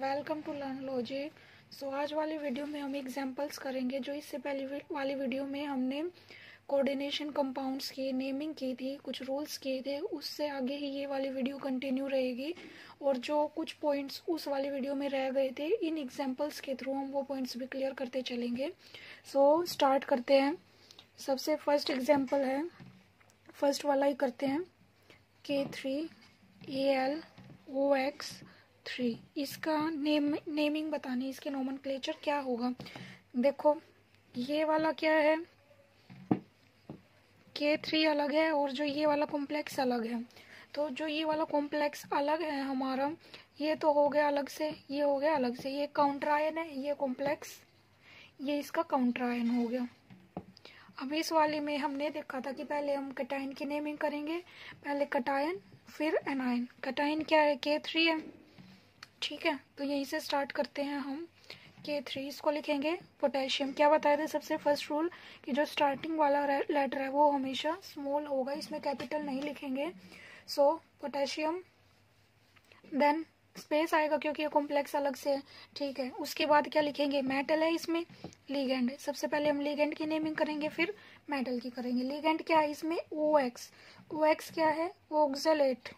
Welcome to learn logic. So आज वाली video में हम एग्जांपल्स करेंगे। जो इससे पहले वाली वीडियो में हमने कोऑर्डिनेशन कंपाउंड्स की नेमिंग की थी, कुछ रूल्स किए थे, उससे आगे ही ये वाली वीडियो कंटिन्यू रहेगी। और जो कुछ पॉइंट्स उस वाली वीडियो में रह गए थे, इन एग्जांपल्स के थ्रू हम वो पॉइंट्स भी क्लियर करते चलेंगे। सो स्टार्ट करते हैं। सबसे फर्स्ट एग्जाम्पल है, फर्स्ट वाला ही करते हैं, K3AlOX3। इसका नेमिंग बतानी, इसके नोमेनक्लेचर क्या होगा। देखो ये वाला क्या है, K3 अलग है और जो ये वाला कॉम्प्लेक्स अलग है। तो जो ये वाला कॉम्प्लेक्स अलग है हमारा, ये तो हो गया अलग से, ये हो गया अलग से। ये काउंटर आयन है, ये कॉम्प्लेक्स, ये इसका काउंटर आयन हो गया। अब इस वाले में हमने देखा था कि पहले हम कटायन की नेमिंग करेंगे, पहले कटायन फिर एनायन। कटायन क्या है, K3 है, ठीक है। तो यहीं से स्टार्ट करते हैं हम। K3 इसको लिखेंगे पोटेशियम। क्या बताया था सबसे फर्स्ट रूल कि जो स्टार्टिंग वाला लेटर है वो हमेशा स्मॉल होगा, इसमें कैपिटल नहीं लिखेंगे। सो पोटेशियम, देन स्पेस आएगा क्योंकि ये कॉम्प्लेक्स अलग से है, ठीक है। उसके बाद क्या लिखेंगे, मेटल है, इसमें लिगेंड है। सबसे पहले हम लिगेंड की नेमिंग करेंगे, फिर मेटल की करेंगे। लिगेंड क्या है इसमें, OX। OX क्या है, ऑक्सलेट।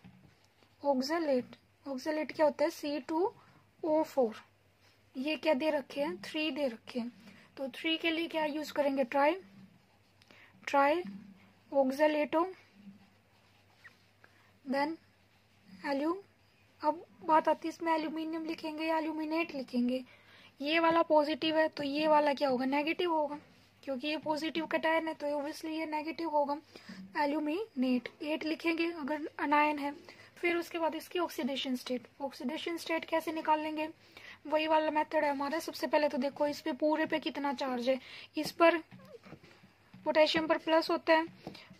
ऑक्सलेट, ऑक्सलेट क्या होता है, C2O4। ये क्या दे रखे हैं, 3 दे रखे हैं। तो 3 के लिए क्या यूज करेंगे, ट्राई ऑक्सलेटो, देन अब बात आती है इसमें एल्यूमिनियम लिखेंगे या एल्यूमिनेट लिखेंगे। ये वाला पॉजिटिव है तो ये वाला क्या होगा, नेगेटिव होगा, क्योंकि ये पॉजिटिव कटायन है तो ऑब्वियसली ये नेगेटिव होगा। एल्यूमिनेट 8 लिखेंगे अगर अनायन है। फिर उसके बाद इसकी ऑक्सीडेशन स्टेट। ऑक्सीडेशन स्टेट कैसे निकाल लेंगे, वही वाला मेथड है हमारा। सबसे पहले तो देखो इस पे पूरे पे कितना चार्ज है, इस पर पोटेशियम पर प्लस होता है।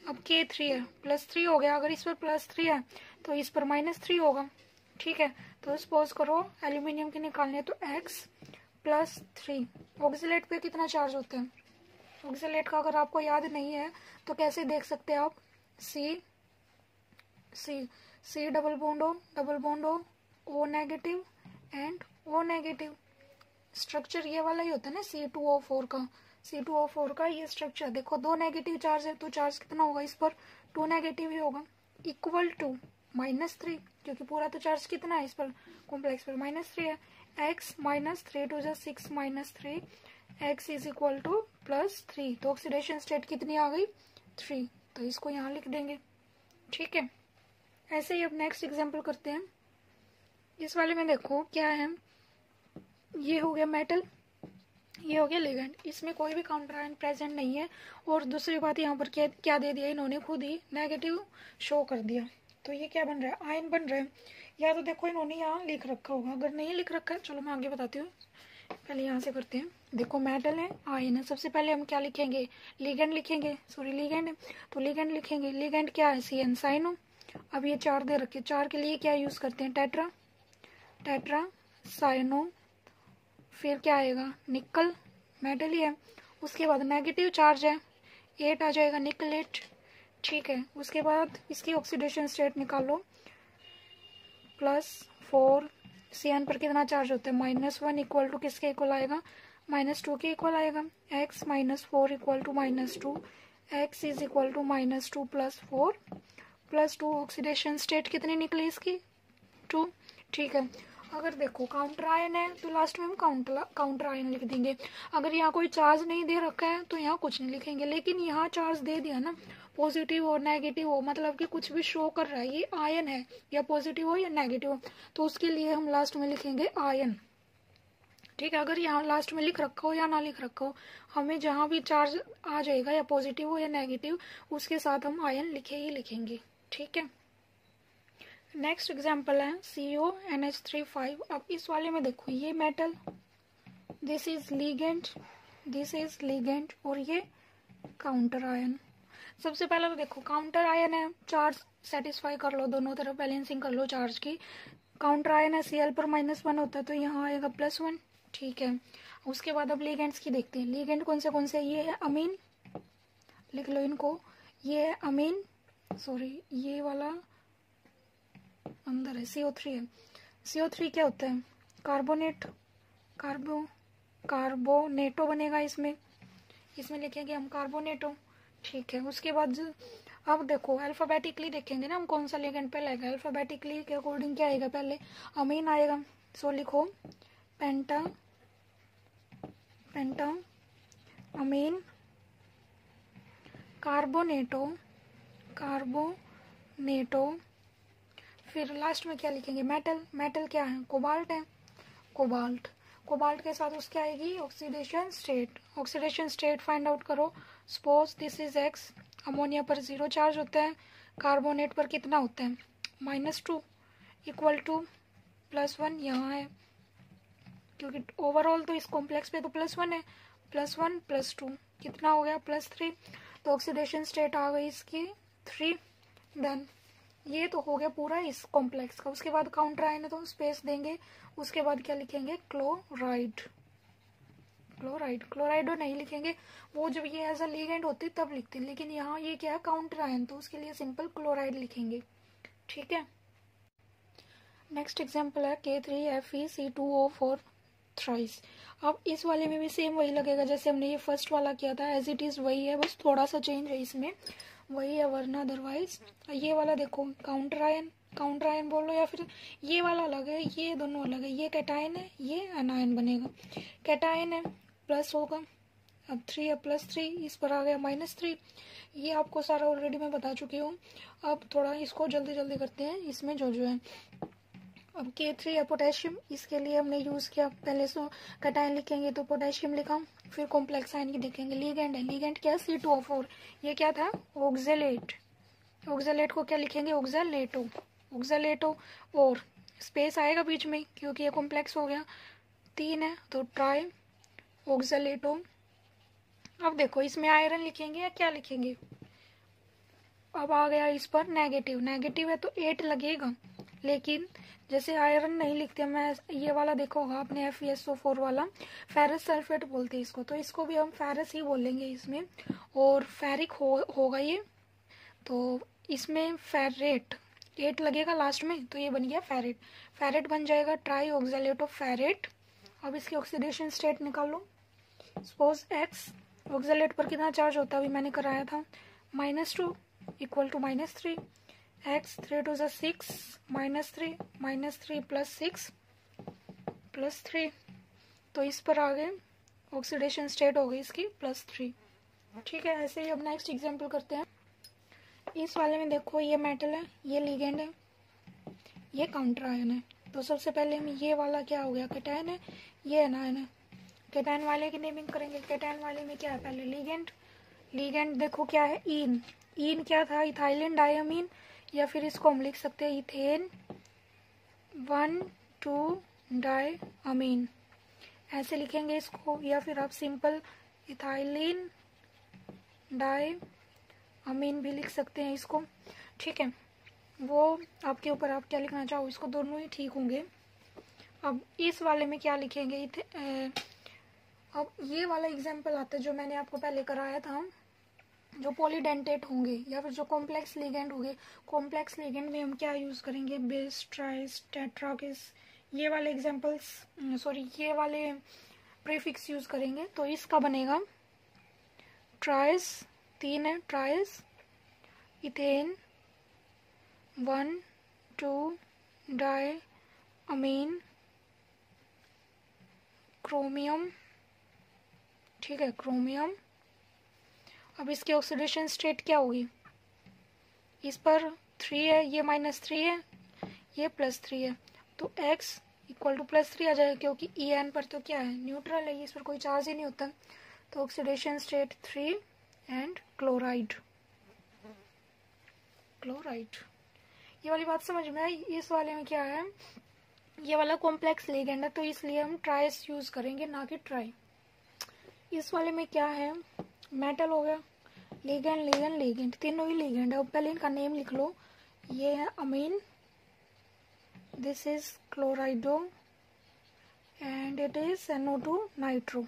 अब K3 है, +3 हो गया। अगर इस पर +3 है तो इस पर -3 होगा, ठीक है। तो सपोज करो एल्यूमिनियम के निकालने, तो X+3। ऑक्सलेट पे कितना चार्ज होता है, ऑक्सलेट का अगर आपको याद नहीं है तो कैसे देख सकते हैं आप, C double bond O, O negative and O negative. Structure ये वाला ही होता है ना C2O4 का। C2O4 का ये स्ट्रक्चर देखो, 2 नेगेटिव चार्ज है तो चार्ज कितना होगा इस पर, 2 नेगेटिव ही होगा, इक्वल टू -3, क्योंकि पूरा तो चार्ज कितना है इस पर, कॉम्प्लेक्स पर -3 है। X -3 2 6 -3, X is equal to +3। तो ऑक्सीडेशन स्टेट कितनी आ गई, 3। तो इसको यहाँ लिख देंगे, ठीक है। ऐसे ही अब नेक्स्ट एग्जाम्पल करते हैं। इस वाले में देखो क्या है, ये हो गया मेटल, ये हो गया लिगेंड। इसमें कोई भी काउंटर आयन प्रेजेंट नहीं है। और दूसरी बात यहाँ पर क्या दे दिया इन्होंने, खुद ही नेगेटिव शो कर दिया। तो ये क्या बन रहा है, आयन बन रहा है। या तो देखो इन्होंने यहाँ लिख रखा होगा, अगर नहीं लिख रखा है चलो मैं आगे बताती हूँ। पहले यहाँ से करते हैं। देखो मेटल है, आयन है। सबसे पहले हम क्या लिखेंगे, लिगेंड लिखेंगे, सॉरी लिगेंड है तो लिगेंड लिखेंगे। लिगेंड क्या है, CN साइनो। अब ये 4 दे रखे, 4 के लिए क्या यूज करते हैं, टेट्रा साइनो। फिर क्या आएगा, निकल, मेटल ही है। उसके बाद नेगेटिव चार्ज है, 8 आ जाएगा, निकलेट, ठीक है। उसके बाद इसकी ऑक्सीडेशन स्टेट निकालो, +4। CN पर कितना चार्ज होता है, -1 इक्वल टू किसके इक्वल आएगा, -2 के इक्वल आएगा। X -4 equal to -2, X is equal to -2 +4 +2। Oxidation state कितनी निकली इसकी, 2, ठीक है। अगर देखो काउंटर आयन है तो लास्ट में हम काउंटर आयन लिख देंगे। अगर यहाँ कोई चार्ज नहीं दे रखा है तो यहाँ कुछ नहीं लिखेंगे। लेकिन यहाँ चार्ज दे दिया ना, पॉजिटिव हो नेगेटिव हो, मतलब कि कुछ भी शो कर रहा है, ये आयन है, या पॉजिटिव हो या नेगेटिव हो, तो उसके लिए हम लास्ट में लिखेंगे आयन, ठीक है। अगर यहाँ लास्ट में लिख रखा हो या ना लिख रखा हो, हमें जहाँ भी चार्ज आ जाएगा, या पॉजिटिव हो या नेगेटिव, उसके साथ हम आयन लिखे ही लिखेंगे, ठीक है। नेक्स्ट एग्जाम्पल है CONH3 5। अब इस वाले में देखो ये मेटल, दिस इज लिगेंड और ये काउंटर आयन। सबसे पहले तो देखो काउंटर आयन है, चार्ज सेटिस्फाई कर लो, दोनों तरफ बैलेंसिंग कर लो चार्ज की। काउंटर आयन है, Cl पर -1 होता है तो यहाँ आएगा +1, ठीक है। उसके बाद अब लिगेंड्स की देखते हैं। लिगेंड कौन से, ये है अमीन, लिख लो इनको, ये है अमीन, सॉरी ये वाला अंदर है, CO3 है। CO3 क्या होता है, कार्बोनेट, कार्बोनेटो बनेगा इसमें लिखेंगे हम कार्बोनेटो। ठीक है, उसके बाद अब देखो अल्फाबेटिकली देखेंगे ना हम कौन सा लिगेंड पहले आएगा। अल्फाबेटिकली के अकॉर्डिंग क्या आएगा, पहले अमीन आएगा। सो लिखो पेंटा अमीन, कार्बोनेटो, फिर लास्ट में क्या लिखेंगे, मेटल क्या है, कोबाल्ट है, कोबाल्ट के साथ उसकी आएगी ऑक्सीडेशन स्टेट फाइंड आउट करो। Suppose this is X, ammonia पर 0 चार्ज होता है, कार्बोनेट पर कितना होता है -2 इक्वल टू +1 यहाँ है, क्योंकि ओवरऑल तो इस कॉम्प्लेक्स पे तो +1 है, +1 +2 कितना हो गया +3। तो ऑक्सीडेशन स्टेट आ गई इसकी 3। डन, ये तो हो गया पूरा इस कॉम्प्लेक्स का। उसके बाद काउंटर आयन है तो स्पेस देंगे, उसके बाद क्या लिखेंगे, क्लोराइड नहीं लिखेंगे, वो जब ये एज अ लिगेंड होती तब लिखते हैं, लेकिन यहाँ ये क्या है काउंटर आयन, तो उसके लिए सिंपल क्लोराइड लिखेंगे। ठीक है, नेक्स्ट एग्जांपल है K3FeC2O4 थ्राइस। अब इस वाले में भी सेम वही लगेगा जैसे हमने ये फर्स्ट वाला किया था, एज इट इज वही है, बस थोड़ा सा चेंज है इसमें, वही है वरना अदरवाइज। ये वाला देखो काउंटर आयन बोल लो, या फिर ये वाला अलग है, ये दोनों अलग है, ये कैटायन है, ये एनायन बनेगा। कैटायन है प्लस होगा, अब 3 है +3, इस पर आ गया -3। ये आपको सारा ऑलरेडी मैं बता चुकी हूँ। अब थोड़ा इसको जल्दी करते हैं, इसमें जो है। अब K3 है पोटेशियम, इसके लिए हमने यूज़ किया, पहले सो कैटायन लिखेंगे तो पोटेशियम लिखा, फिर कॉम्प्लेक्स आयन की देखेंगे। लिगेंड क्या है C2O4, ये क्या था ऑक्जेलेट को क्या लिखेंगे, ऑक्जेलेटो, और स्पेस आएगा बीच में क्योंकि ये कॉम्प्लेक्स हो गया, 3 है तो ट्राई ऑक्जेलेटो। अब देखो इसमें आयरन लिखेंगे या क्या लिखेंगे, अब आ गया इस पर नेगेटिव है तो 8 लगेगा, लेकिन जैसे आयरन नहीं लिखते, मैं ये वाला देखो होगा आपने FeSO4 वाला, फेरस सल्फेट बोलते हैं इसको, तो इसको भी हम फेरस ही बोलेंगे इसमें, और फेरिक होगा ये, तो इसमें फेरेट 8 लगेगा लास्ट में, तो ये बन गया फेरेट बन जाएगा, ट्राई ऑक्जेलेट ऑफ फेरेट। अब इसकी ऑक्सीडेशन स्टेट निकाल लो। सपोज X ऑक्जेलेट पर कितना चार्ज होता है, अभी मैंने कराया था -2 इक्वल टू -3, X 3 2 6 -3 +6 +3, तो इस पर आ गए ऑक्सीडेशन स्टेट हो गई इसकी +3। ठीक है, ऐसे ही अब नेक्स्ट एग्जांपल करते हैं। इस वाले में देखो ये मेटल है, ये लिगेंड है, ये काउंटर आयन है, तो सबसे पहले हम ये वाला क्या हो गया कैटायन है, ये एनायन है। कैटायन वाले की नेमिंग करेंगे, कैटायन वाले में क्या है, पहले लिगेंड देखो क्या है, इन क्या था, इथाइलिन डायमीन, या फिर इसको हम लिख सकते हैं इथेन 1,2-डायमीन, ऐसे लिखेंगे इसको, या फिर आप सिंपल इथाइलिन डायमीन भी लिख सकते हैं इसको। ठीक है, वो आपके ऊपर, आप क्या लिखना चाहो, इसको दोनों ही ठीक होंगे। अब इस वाले में क्या लिखेंगे, अब ये वाला एग्जाम्पल आता है जो मैंने आपको पहले कराया था, जो पॉलीडेंटेट होंगे या फिर जो कॉम्प्लेक्स लिगेंड होंगे। कॉम्प्लेक्स लिगेंड में हम क्या यूज़ करेंगे, बेस, ट्राइस, टेट्राकिस, ये वाले एग्जाम्पल्स, ये वाले प्रीफिक्स यूज़ करेंगे। तो इसका बनेगा ट्राइस, 3 है ट्राइस, इथेन 1,2-डायमीन, क्रोमियम, ठीक है क्रोमियम। अब इसकी ऑक्सीडेशन स्टेट क्या होगी, इस पर 3 है, ये -3 है, ये +3 है, तो X इक्वल टू +3 आ जाएगा, क्योंकि En पर तो क्या है न्यूट्रल है, इस पर कोई चार्ज ही नहीं होता, तो ऑक्सीडेशन स्टेट 3 एंड क्लोराइड। ये वाली बात समझ में आई। इस वाले में क्या है, ये वाला कॉम्प्लेक्स लिगेंड है तो इसलिए हम ट्राइस यूज करेंगे ना कि ट्राई। इस वाले में क्या है, मेटल हो गया, लिगेंड तीनों ही लिगेंड है। अब पहले इनका नेम लिख लो, ये है amine, this is chlorido and it is NO2 nitro.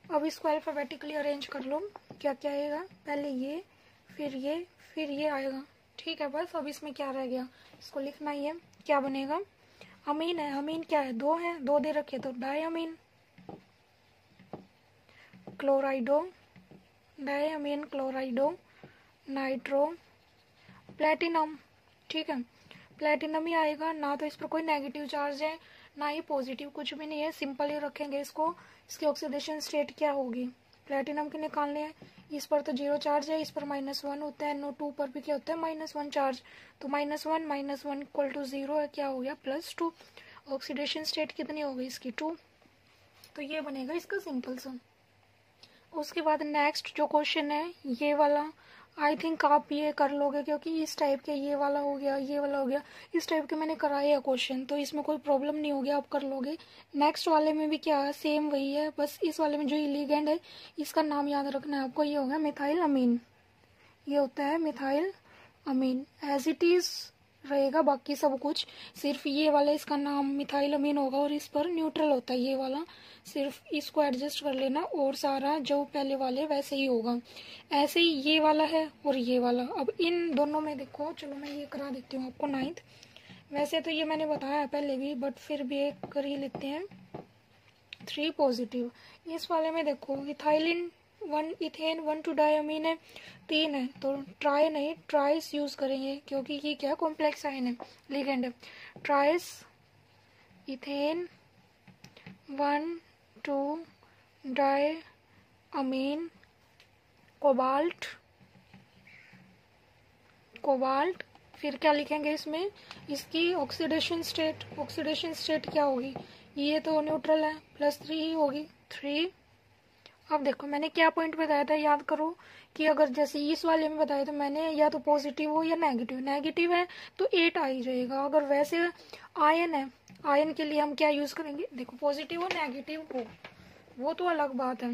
अब इसको अल्फाबेटिकली अरेंज कर लो, क्या क्या आएगा, पहले ये फिर ये आएगा। ठीक है, बस अब इसमें क्या रह गया, इसको लिखना ही है, क्या बनेगा अमीन है, अमीन क्या है, दो है, दो दे रखे तो डायमीन। क्लोराइडो, diamine क्लोराइडो, nitro, platinum. ठीक है, प्लेटिनम ही आएगा ना, तो इस पर कोई नेगेटिव चार्ज है ना ही पॉजिटिव, कुछ भी नहीं है, सिंपल ही रखेंगे इसको। इसकी ऑक्सीडेशन स्टेट क्या होगी, प्लेटिनम की निकालने है, इस पर तो 0 चार्ज है, इस पर -1 होता है, NO2 पर भी क्या होता है -1 चार्ज, तो -1 इक्वल टू 0 है, क्या हो गया +2। ऑक्सीडेशन स्टेट कितनी हो गई इसकी 2, तो ये बनेगा इसका सिंपल सा। उसके बाद नेक्स्ट जो क्वेश्चन है ये वाला, आई थिंक आप ये कर लोगे क्योंकि इस टाइप के ये वाला हो गया, ये वाला हो गया, इस टाइप के मैंने कराए है क्वेश्चन, तो इसमें कोई प्रॉब्लम नहीं होगी, आप कर लोगे। नेक्स्ट वाले में भी क्या है, सेम वही है, बस इस वाले में जो लिगेंड है इसका नाम याद रखना है आपको, ये होगा मिथाइल अमीन, ये होता है methyl amine, as it is रहेगा बाकी सब कुछ, सिर्फ ये वाला इसका नाम मिथाइल अमीन होगा और इस पर न्यूट्रल होता है ये वाला, सिर्फ इसको एडजस्ट कर लेना और सारा जो पहले वाले वैसे ही होगा। ऐसे ही ये वाला है और ये वाला, अब इन दोनों में देखो, चलो मैं ये करा देती हूँ आपको 9th, वैसे तो ये मैंने बताया पहले भी बट फिर भी एक कर ही लेते हैं। 3 पॉजिटिव, इस वाले में देखो इथाइलिन 1 इथेन 1 2 डायमीन है, 3 है, तो ट्राई नहीं ट्राइस यूज करेंगे क्योंकि ये क्या कॉम्प्लेक्स आयन है, लिगेंड है। ट्राइस इथेन 1 2 डायमीन कोबाल्ट, कोबाल्ट, फिर क्या लिखेंगे इसमें, इसकी ऑक्सीडेशन स्टेट क्या होगी, ये तो न्यूट्रल है, +3 ही होगी 3। अब देखो मैंने क्या पॉइंट बताया था, याद करो कि अगर जैसे इस वाले में बताया तो मैंने या तो पॉजिटिव हो या नेगेटिव, नेगेटिव है तो 8 आ ही जाएगा, अगर वैसे आयन है, आयन के लिए हम क्या यूज करेंगे, देखो पॉजिटिव हो नेगेटिव हो वो तो अलग बात है,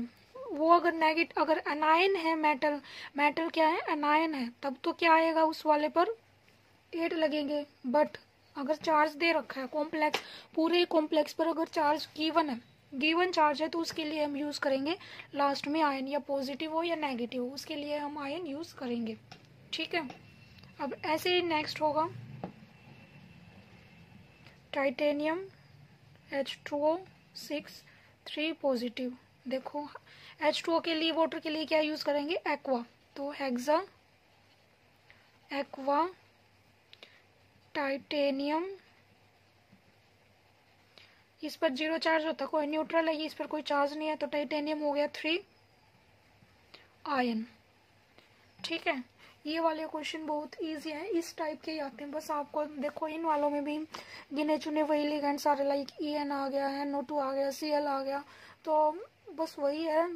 वो अगर अनायन है, मेटल क्या है अनायन है, तब तो क्या आएगा उस वाले पर 8 लगेंगे, बट अगर चार्ज दे रखा है कॉम्प्लेक्स, पूरे कॉम्प्लेक्स पर अगर चार्ज गिवन चार्ज है तो उसके लिए हम यूज करेंगे लास्ट में आयन, या पॉजिटिव हो या नेगेटिव हो उसके लिए हम आयन यूज करेंगे। ठीक है, अब ऐसे ही नेक्स्ट होगा टाइटेनियम H2O 6 3 पॉजिटिव, देखो H2O के लिए वाटर के लिए क्या यूज करेंगे एक्वा, तो हेक्सा एक्वा टाइटेनियम, इस पर 0 चार्ज होता, कोई न्यूट्रल है, इस पर कोई चार्ज नहीं है, तो टाइटेनियम हो गया 3 आयन। ठीक है, ये वाले क्वेश्चन बहुत इजी है, इस टाइप के ही आते हैं, बस आपको देखो इन वालों में भी गिने चुने वही लिगेंड सारे, लाइक EN आ गया, NO2 आ गया, Cl आ गया, तो बस वही है,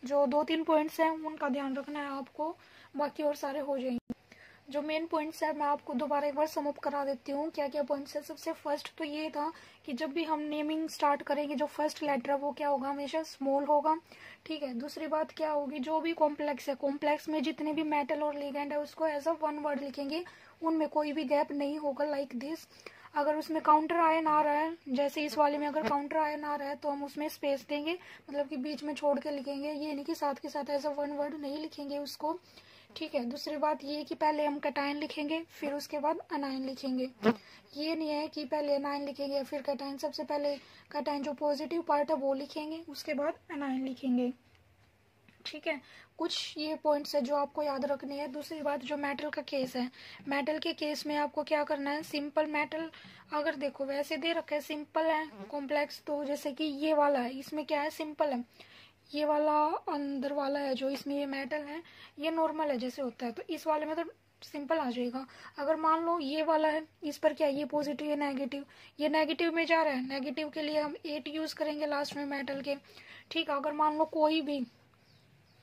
जो 2-3 पॉइंट्स हैं उनका ध्यान रखना है आपको, बाकी और सारे हो जाएंगे। जो मेन पॉइंट्स है मैं आपको दोबारा एक बार समअप करा देती हूँ क्या क्या पॉइंट्स है। सबसे फर्स्ट तो ये था कि जब भी हम नेमिंग स्टार्ट करेंगे जो फर्स्ट लेटर है वो क्या होगा, हमेशा स्मॉल होगा। ठीक है, दूसरी बात क्या होगी, जो भी कॉम्प्लेक्स है, कॉम्प्लेक्स में जितने भी मेटल और लिगेंड है उसको एज अ वन वर्ड लिखेंगे, उनमें कोई भी गैप नहीं होगा, लाइक दिस। अगर उसमें काउंटर आयन आ रहा है, जैसे इस वाले में अगर काउंटर आयन आ रहा है तो हम उसमें स्पेस देंगे, मतलब कि बीच में छोड़ के लिखेंगे, ये नहीं कि साथ के साथ एज अ वन वर्ड नहीं लिखेंगे उसको। ठीक है, दूसरी बात ये कि पहले हम कैटायन लिखेंगे फिर उसके बाद अनायन लिखेंगे, ये नहीं है कि पहले अनायन लिखेंगे फिर कैटायन, सबसे पहले कैटायन जो पॉजिटिव पार्ट है वो लिखेंगे उसके बाद अनायन लिखेंगे। ठीक है, कुछ ये पॉइंट्स है जो आपको याद रखने हैं। दूसरी बात जो मेटल का केस है, मेटल के केस में आपको क्या करना है, सिंपल मेटल अगर देखो वैसे दे रखा है सिंपल है, कॉम्प्लेक्स तो जैसे कि ये वाला है इसमें क्या है सिंपल है, ये वाला अंदर वाला है जो इसमें ये मेटल है ये नॉर्मल है जैसे होता है, तो इस वाले में तो सिंपल आ जाएगा। अगर मान लो ये वाला है इस पर क्या ये पॉजिटिव या नेगेटिव, ये नेगेटिव में जा रहा है, नेगेटिव के लिए हम 8 यूज करेंगे लास्ट में मेटल के। ठीक है, अगर मान लो कोई भी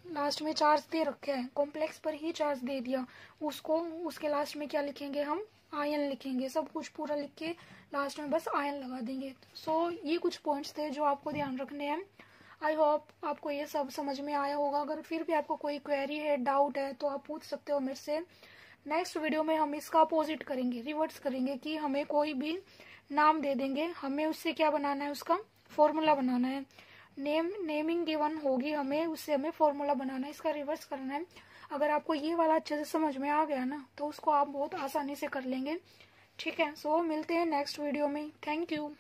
लास्ट में चार्ज दे रखे हैं, कॉम्प्लेक्स पर ही चार्ज दे दिया उसको, उसके लास्ट में क्या लिखेंगे हम, आयन लिखेंगे, सब कुछ पूरा लिख के लास्ट में बस आयन लगा देंगे। सो ये कुछ पॉइंट्स थे जो आपको ध्यान रखने हैं। आई होप आपको ये सब समझ में आया होगा। अगर फिर भी आपको कोई क्वेरी है, डाउट है तो आप पूछ सकते हो मेरे से। नेक्स्ट वीडियो में हम इसका अपोजिट करेंगे, रिवर्स करेंगे कि हमें कोई भी नाम दे देंगे, हमें उससे क्या बनाना है, उसका फॉर्मूला बनाना है। नेमिंग गिवन होगी हमें, उससे हमें फॉर्मूला बनाना है, इसका रिवर्स करना है। अगर आपको ये वाला अच्छे से समझ में आ गया ना तो उसको आप बहुत आसानी से कर लेंगे। ठीक है, सो मिलते हैं नेक्स्ट वीडियो में। Thank you.